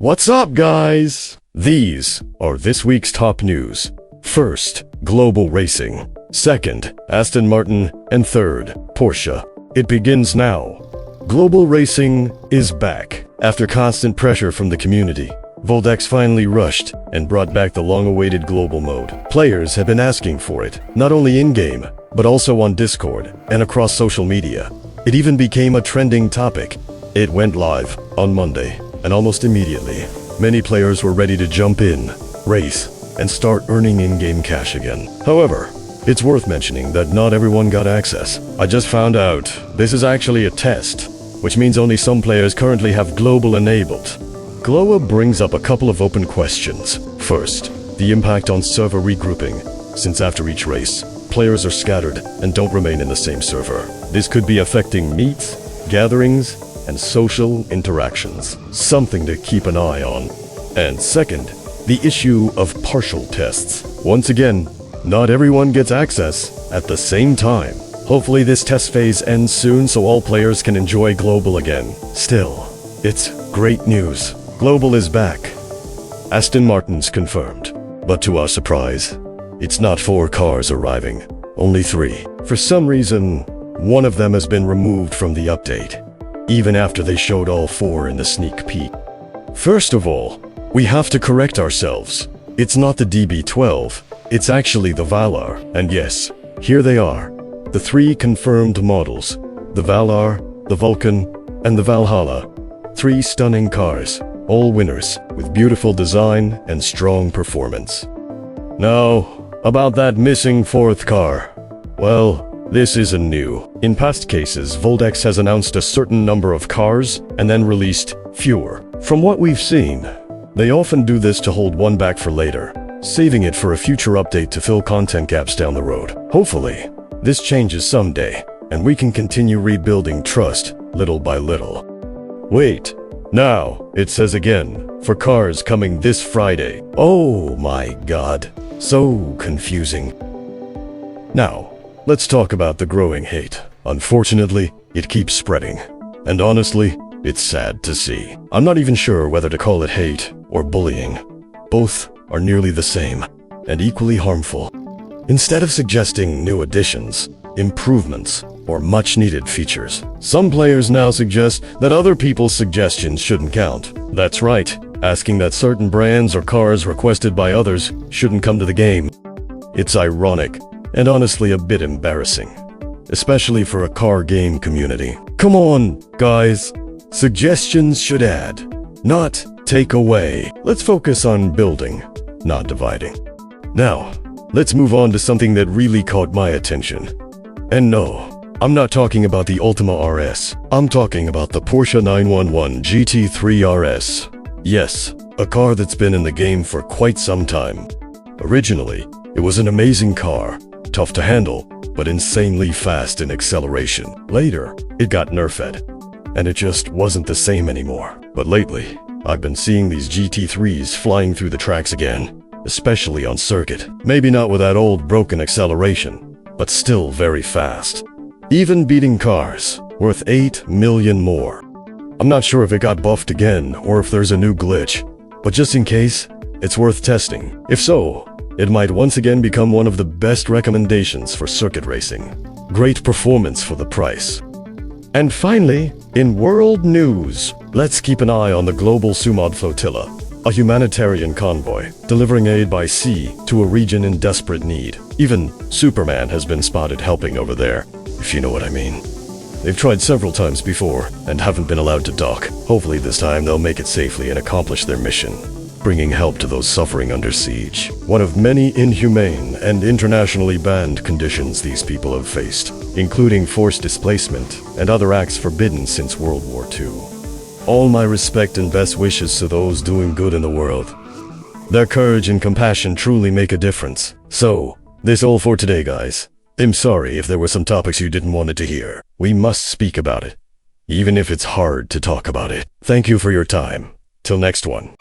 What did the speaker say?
What's up, guys? These are this week's top news. First, global racing. Second, Aston Martin. And third, Porsche. It begins now. Global racing is back. After constant pressure from the community, Vulcan finally rushed and brought back the long-awaited global mode. Players have been asking for it, not only in-game, but also on Discord and across social media. It even became a trending topic. It went live on Monday, and almost immediately, many players were ready to jump in, race, and start earning in-game cash again. However, it's worth mentioning that not everyone got access. I just found out this is actually a test, which means only some players currently have global enabled. Gloa brings up a couple of open questions. First, the impact on server regrouping, since after each race, players are scattered and don't remain in the same server. This could be affecting meets, gatherings, and social interactions, something to keep an eye on. And second, the issue of partial tests. Once again, not everyone gets access at the same time. Hopefully this test phase ends soon so all players can enjoy Global again. Still, it's great news. Global is back. Aston Martin's confirmed. But to our surprise, it's not 4 cars arriving, only 3. For some reason, one of them has been removed from the update, even after they showed all 4 in the sneak peek. First of all, we have to correct ourselves. It's not the DB12, it's actually the Valour. And yes, here they are, the 3 confirmed models, the Valour, the Vulcan, and the Valhalla. 3 stunning cars, all winners, with beautiful design and strong performance. Now, about that missing 4th car. Well, this isn't new. In past cases, Vulcan has announced a certain number of cars and then released fewer. From what we've seen, they often do this to hold one back for later, saving it for a future update to fill content gaps down the road. Hopefully, this changes someday, and we can continue rebuilding trust little by little. Wait, now it says again, for cars coming this Friday. Oh my god, so confusing. Now, let's talk about the growing hate. Unfortunately, it keeps spreading. And honestly, it's sad to see. I'm not even sure whether to call it hate or bullying. Both are nearly the same and equally harmful. Instead of suggesting new additions, improvements, or much-needed features, some players now suggest that other people's suggestions shouldn't count. That's right, asking that certain brands or cars requested by others shouldn't come to the game. It's ironic and honestly a bit embarrassing, especially for a car game community. Come on, guys. Suggestions should add, not take away. Let's focus on building, not dividing. Now, let's move on to something that really caught my attention. And no, I'm not talking about the Ultima RS. I'm talking about the Porsche 911 GT3 RS. Yes, a car that's been in the game for quite some time. Originally, it was an amazing car, tough to handle, but insanely fast in acceleration. Later, it got nerfed, and it just wasn't the same anymore. But lately, I've been seeing these GT3s flying through the tracks again, especially on circuit. Maybe not with that old broken acceleration, but still very fast. Even beating cars worth 8 million more. I'm not sure if it got buffed again or if there's a new glitch, but just in case, it's worth testing. If so, it might once again become one of the best recommendations for circuit racing. Great performance for the price. And finally, in world news, let's keep an eye on the global Sumod flotilla, a humanitarian convoy delivering aid by sea to a region in desperate need. Even Superman has been spotted helping over there, if you know what I mean. They've tried several times before and haven't been allowed to dock. Hopefully this time they'll make it safely and accomplish their mission, bringing help to those suffering under siege. One of many inhumane and internationally banned conditions these people have faced, including forced displacement and other acts forbidden since World War II. All my respect and best wishes to those doing good in the world. Their courage and compassion truly make a difference. So, this all for today, guys. I'm sorry if there were some topics you didn't want to hear. We must speak about it, even if it's hard to talk about it. Thank you for your time. Till next one.